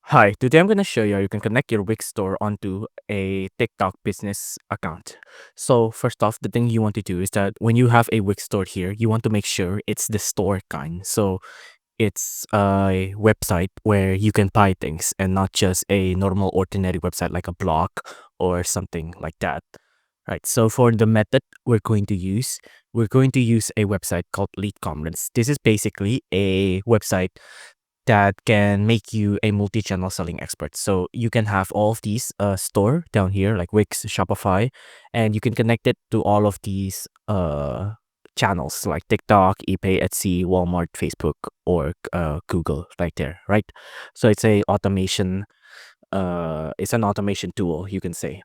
Hi, today I'm going to show you how you can connect your Wix store onto a TikTok business account. So, first off, the thing you want to do is that when you have a Wix store here, you want to make sure it's the store kind. So, it's a website where you can buy things and not just a normal, ordinary website like a blog or something like that. Right. So, for the method we're going to use a website called Lead Conference. This is basically a website that can make you a multi-channel selling expert. So you can have all of these store down here like Wix, Shopify, and you can connect it to all of these channels like TikTok, eBay, Etsy, Walmart, Facebook, or Google right there, right? So it's an automation tool, you can say.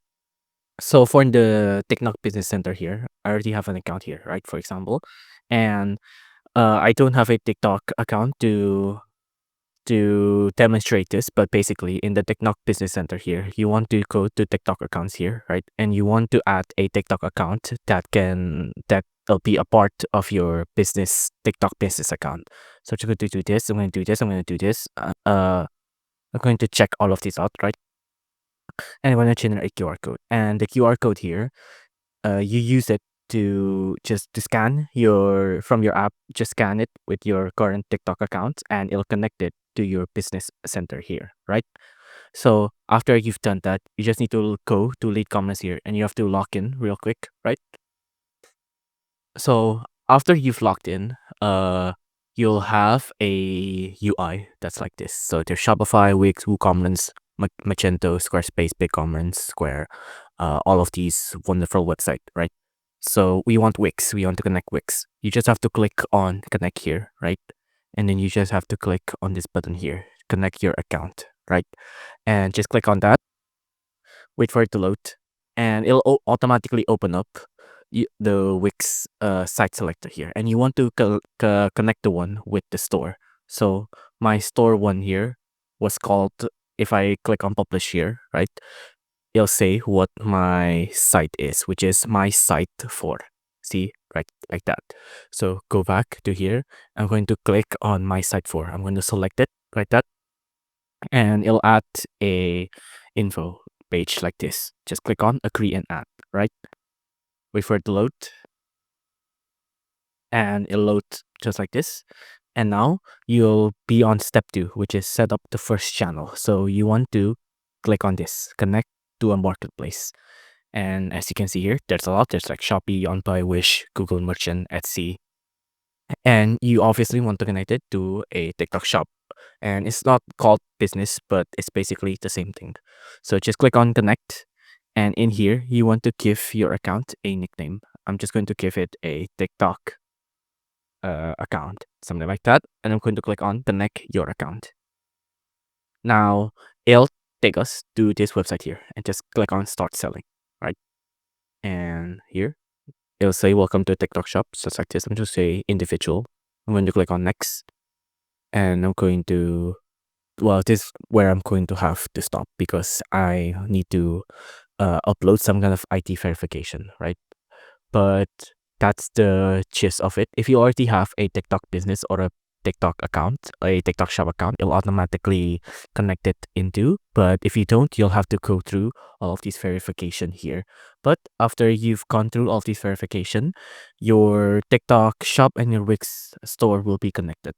So for the TikTok Business Center here, I already have an account here, right? For example, and I don't have a TikTok account to demonstrate this, but basically in the TikTok Business Center here, you want to go to TikTok accounts here, right? And you want to add a TikTok account that'll be a part of your business TikTok business account. So I'm going to do this. I'm going to do this. I'm going to do this. I'm going to check all of these out, right? And I'm going to generate a QR code. And the QR code here, you use it to scan your from your app. Just scan it with your current TikTok account, and it'll connect it to your business center here, right? So after you've done that, you just need to go to Lead Commerce here, and you have to log in real quick, right? So after you've logged in, you'll have a UI that's like this. So there's Shopify, Wix, WooCommerce, Magento, Squarespace, BigCommerce, Square, all of these wonderful website, right? So we want Wix. We want to connect Wix. You just have to click on connect here, right? And then you just have to click on this button here, connect your account, right? And just click on that, wait for it to load, and it'll automatically open up the Wix site selector here. And you want to connect the one with the store. So my store one here was called, if I click on publish here, right, it'll say what my site is, which is my site for. See, right, like that. So go back to here. I'm going to click on my site for. I'm going to select it, like that, and it'll add a info page like this. Just click on agree and add, right? Wait for it to load, and it'll load just like this. And now you'll be on step 2, which is set up the first channel. So you want to click on this, connect to a marketplace. And as you can see here, there's a lot. There's like Shopee, OnBuy, Wish, Google Merchant, Etsy. And you obviously want to connect it to a TikTok shop. And it's not called business, but it's basically the same thing. So just click on connect. And in here, you want to give your account a nickname. I'm just going to give it a TikTok account, something like that. And I'm going to click on connect your account. Now, it'll take us to this website here and just click on start selling, right? And here, it'll say welcome to TikTok shop, just like this. I'm just say individual. I'm going to click on next. And I'm going to, well, this is where I'm going to have to stop because I need to upload some kind of IT verification, right? But that's the gist of it. If you already have a TikTok business or a TikTok account, a TikTok shop account, it'll automatically connect it into. But if you don't, you'll have to go through all of these verification here. But after you've gone through all of these verification, your TikTok shop and your Wix store will be connected.